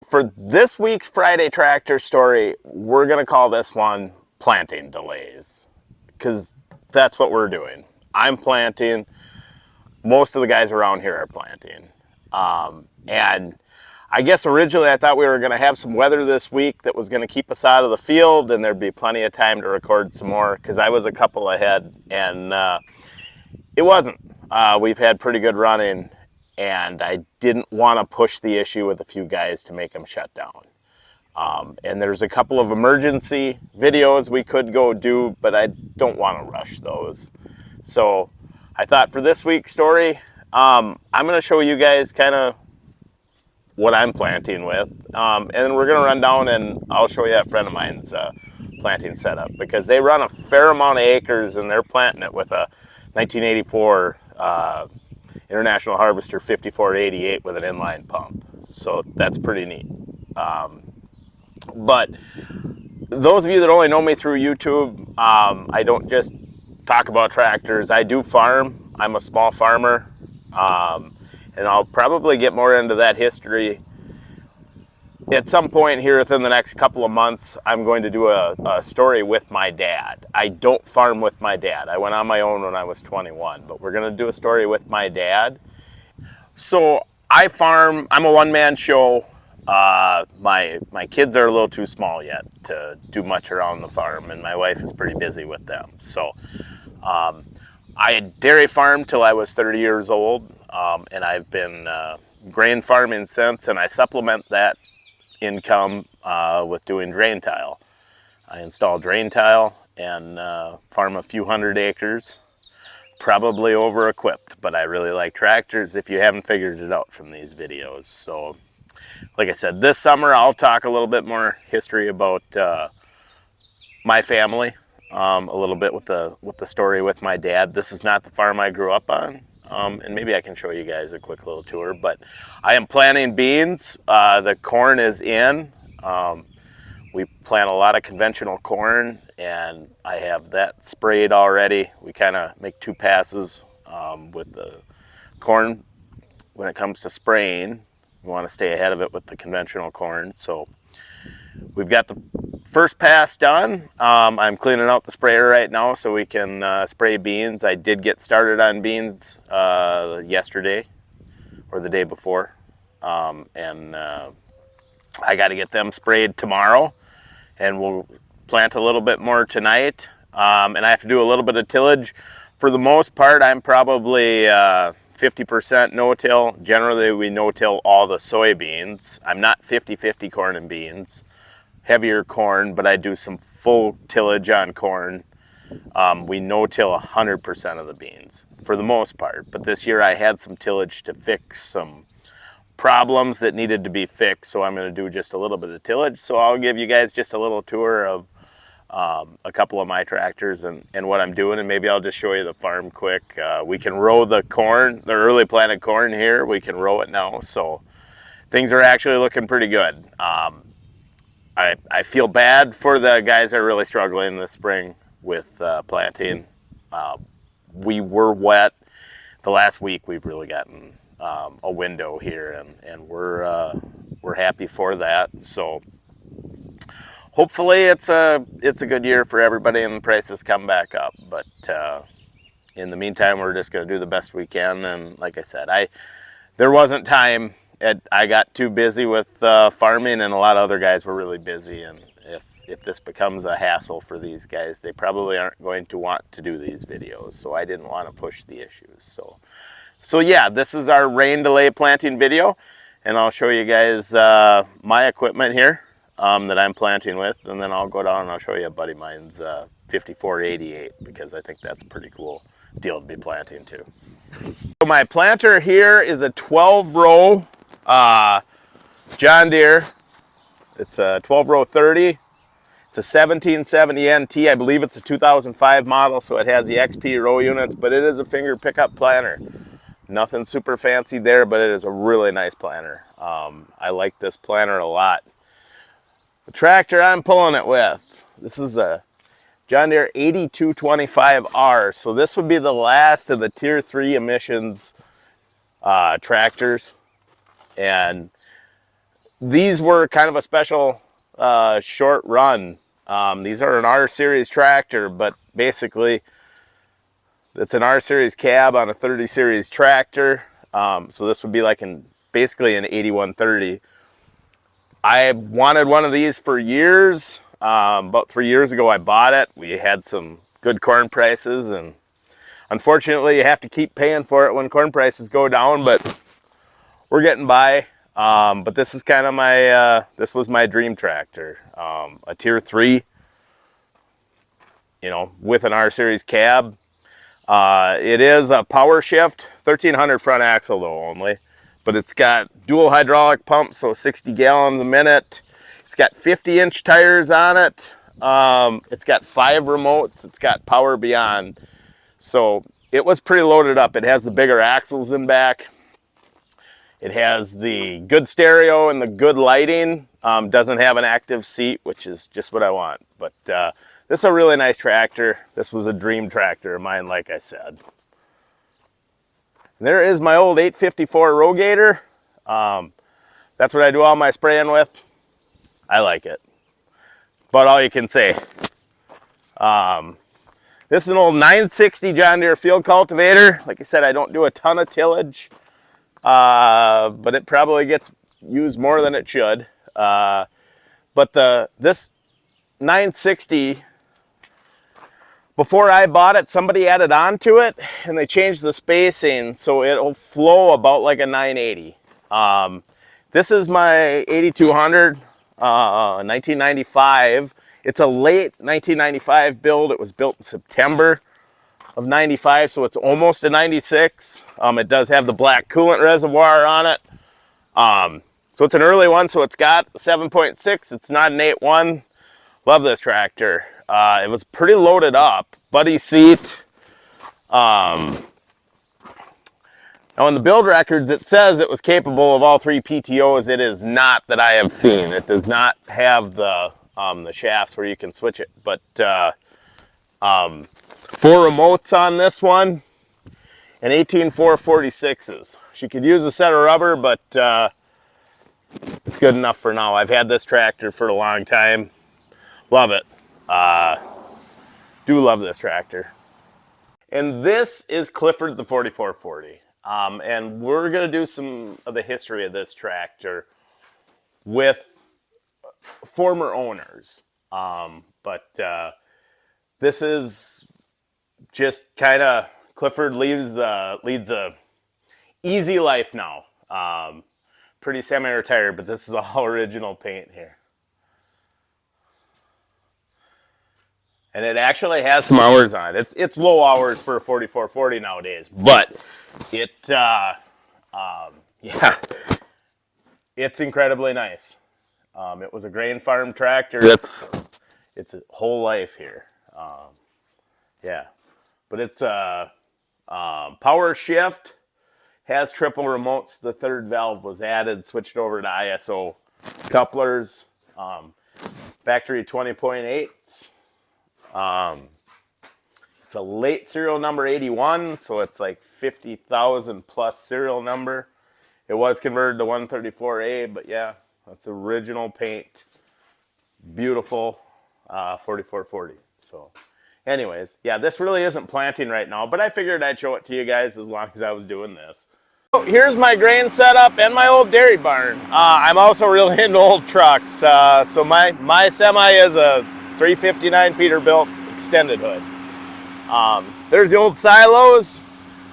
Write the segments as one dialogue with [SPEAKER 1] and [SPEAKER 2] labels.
[SPEAKER 1] for this week's Friday tractor story, we're going to call this one planting delays, because that's what we're doing. I'm planting. Most of the guys around here are planting. And I guess originally I thought we were going to have some weather this week that was going to keep us out of the field, and there'd be plenty of time to record some more, because I was a couple ahead, and it wasn't. We've had pretty good running, and I didn't want to push the issue with a few guys to make them shut down. And there's a couple of emergency videos we could go do, but I don't want to rush those. So I thought for this week's story, I'm going to show you guys kind of what I'm planting with. And then we're going to run down and I'll show you a friend of mine's planting setup, because they run a fair amount of acres and they're planting it with a 1984 International Harvester 5488 with an inline pump. So that's pretty neat. But those of you that only know me through YouTube, I don't just talk about tractors. I do farm. I'm a small farmer. And I'll probably get more into that history. At some point here within the next couple of months, I'm going to do a story with my dad. I don't farm with my dad. I went on my own when I was 21, but we're going to do a story with my dad. So I farm. I'm a one-man show. My kids are a little too small yet to do much around the farm, and my wife is pretty busy with them. So I dairy farmed till I was 30 years old, and I've been grain farming since, and I supplement that income with doing drain tile. I install drain tile and farm a few hundred acres, probably over equipped, but I really like tractors if you haven't figured it out from these videos. So like I said, this summer I'll talk a little bit more history about my family, a little bit with the story with my dad. This is not the farm I grew up on. And maybe I can show you guys a quick little tour, but I am planting beans. The corn is in. We plant a lot of conventional corn, and I have that sprayed already. We kind of make two passes with the corn. When it comes to spraying, we want to stay ahead of it with the conventional corn. So we've got the first pass done. I'm cleaning out the sprayer right now so we can spray beans. I did get started on beans yesterday or the day before. And I got to get them sprayed tomorrow, and we'll plant a little bit more tonight. And I have to do a little bit of tillage. For the most part, I'm probably 50% no-till. Generally, we no-till all the soybeans. I'm not 50-50 corn and beans. Heavier corn, but I do some full tillage on corn. We no-till 100% of the beans for the most part, but this year I had some tillage to fix some problems that needed to be fixed, so I'm going to do just a little bit of tillage. So I'll give you guys just a little tour of a couple of my tractors and what I'm doing, and maybe I'll just show you the farm quick. We can row the corn, the early planted corn here. We can row it now, so things are actually looking pretty good. I feel bad for the guys that are really struggling this spring with planting. We were wet. The last week we've really gotten a window here, and we're happy for that. So hopefully it's a good year for everybody and the prices come back up. But in the meantime, we're just going to do the best we can. And like I said, there wasn't time. I got too busy with farming, and a lot of other guys were really busy, and if this becomes a hassle for these guys, they probably aren't going to want to do these videos, so I didn't want to push the issues. So yeah, this is our rain delay planting video, and I'll show you guys my equipment here that I'm planting with, and then I'll go down and I'll show you a buddy of mine's 5488, because I think that's a pretty cool deal to be planting too. So my planter here is a 12-row John Deere. It's a 12-row 30. It's a 1770 NT. I believe it's a 2005 model, so it has the XP row units, but it is a finger pickup planter. Nothing super fancy there, but it is a really nice planter. I like this planter a lot. The tractor I'm pulling it with, this is a John Deere 8225R. So this would be the last of the Tier 3 emissions tractors. And these were kind of a special short run. These are an R series tractor, but basically it's an R series cab on a 30 series tractor. So this would be like basically an 8130. I wanted one of these for years. About 3 years ago I bought it. We had some good corn prices, and unfortunately you have to keep paying for it when corn prices go down, but we're getting by. But this is kind of my, this was my dream tractor. A tier 3, you know, with an R series cab. It is a power shift, 1300 front axle though only, but it's got dual hydraulic pumps, so 60 gallons a minute. It's got 50-inch tires on it. It's got 5 remotes. It's got power beyond. So it was pretty loaded up. It has the bigger axles in back. It has the good stereo and the good lighting. Doesn't have an active seat, which is just what I want. But this is a really nice tractor. This was a dream tractor of mine, like I said. There is my old 854 Rogator. That's what I do all my spraying with. I like it. About all you can say. This is an old 960 John Deere field cultivator. Like I said, I don't do a ton of tillage, but it probably gets used more than it should. But this 960, before I bought it, somebody added on to it, and they changed the spacing so it'll flow about like a 980. This is my 8200. 1995. It's a late 1995 build. It was built in September of 95, so it's almost a 96. It does have the black coolant reservoir on it. So it's an early one, so it's got 7.6. It's not an 8.1. Love this tractor. It was pretty loaded up. Buddy seat. Now in the build records, it says it was capable of all 3 PTOs. It is not, that I have seen. It does not have the shafts where you can switch it. But 4 remotes on this one, and 18 446s. She could use a set of rubber, but it's good enough for now. I've had this tractor for a long time. Love it. Do love this tractor. And this is Clifford the 4440. And we're going to do some of the history of this tractor with former owners. This is just kind of, Clifford leads a easy life now. Pretty semi-retired, but this is all original paint here. And it actually has some hours on it. It's low hours for a 4440 nowadays, but yeah, it's incredibly nice. It was a grain farm tractor. It's a whole life here. Yeah, but it's a power shift, has triple remotes. The third valve was added, switched over to ISO couplers, factory 20.8s. It's a late serial number 81, so it's like 50,000 plus serial number. It was converted to 134A, but yeah, that's original paint. Beautiful 4440. So anyways, yeah, this really isn't planting right now, but I figured I'd show it to you guys as long as I was doing this. So here's my grain setup and my old dairy barn. I'm also really into old trucks. So my semi is a 359 Peterbilt extended hood. There's the old silos.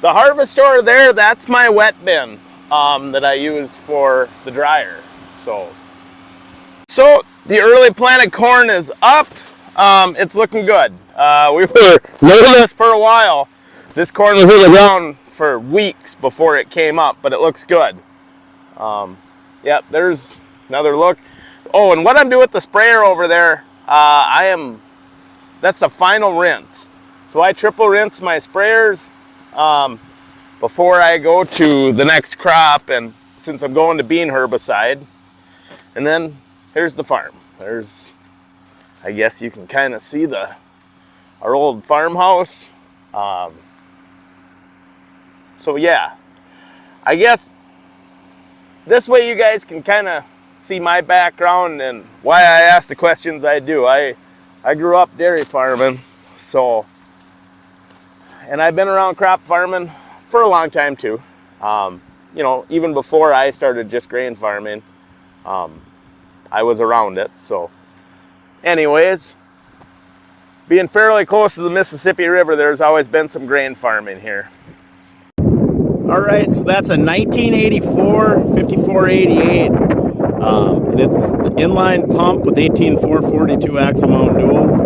[SPEAKER 1] The harvestor there, that's my wet bin that I use for the dryer. So the early planted corn is up. It's looking good. We were loading this for a while. This corn was in the ground for weeks before it came up, but it looks good. Yep, there's another look. Oh, and what I'm doing with the sprayer over there, that's the final rinse. So I triple rinse my sprayers before I go to the next crop, and since I'm going to bean herbicide. And then here's the farm. There's, I guess you can kind of see our old farmhouse. So yeah, I guess this way you guys can kind of see my background and why I ask the questions I do. I grew up dairy farming, so, and I've been around crop farming for a long time too. You know, even before I started just grain farming, I was around it. So anyways, being fairly close to the Mississippi River, there's always been some grain farming here. All right, so that's a 1984 5488, and it's the inline pump with 18442 axle mount duals.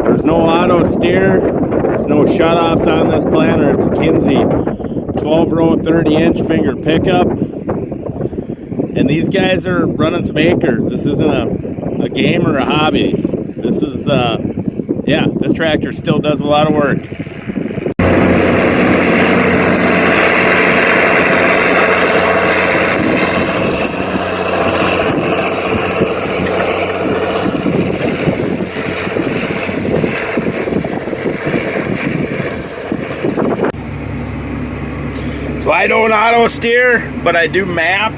[SPEAKER 1] There's no auto steer, there's no shutoffs on this planter. It's a Kinsey 12-row 30-inch finger pickup, and these guys are running some acres. This isn't a game or a hobby. This is, yeah, this tractor still does a lot of work. So I don't auto steer, but I do map.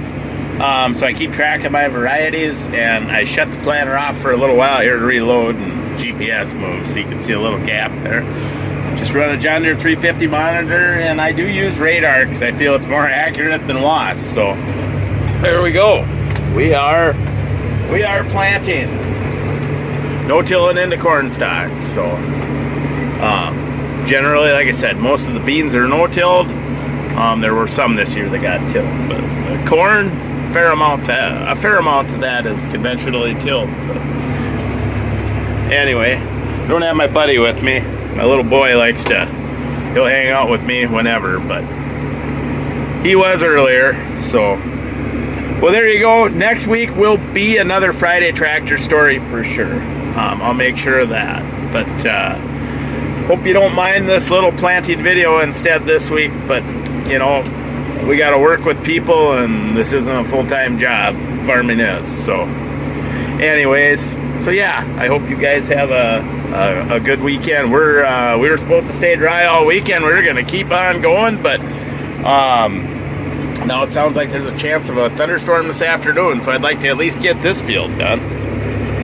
[SPEAKER 1] So I keep track of my varieties, and I shut the planter off for a little while here to reload and GPS move, so you can see a little gap there. Just run a John Deere 350 monitor, and I do use radar because I feel it's more accurate than WAS. So there we go. We are planting. No tilling into corn stalks. So generally, like I said, most of the beans are no-tilled. There were some this year that got tilled, but the corn, a fair amount of that is conventionally tilled. But anyway, don't have my buddy with me. My little boy likes to, he'll hang out with me whenever, but he was earlier. So, well, there you go. Next week will be another Friday tractor story for sure. I'll make sure of that. But hope you don't mind this little planting video instead this week. But you know, we got to work with people, and this isn't a full-time job. Farming is. So anyways, so yeah, I hope you guys have a good weekend. We were supposed to stay dry all weekend. We're gonna keep on going, but now it sounds like there's a chance of a thunderstorm this afternoon, so I'd like to at least get this field done.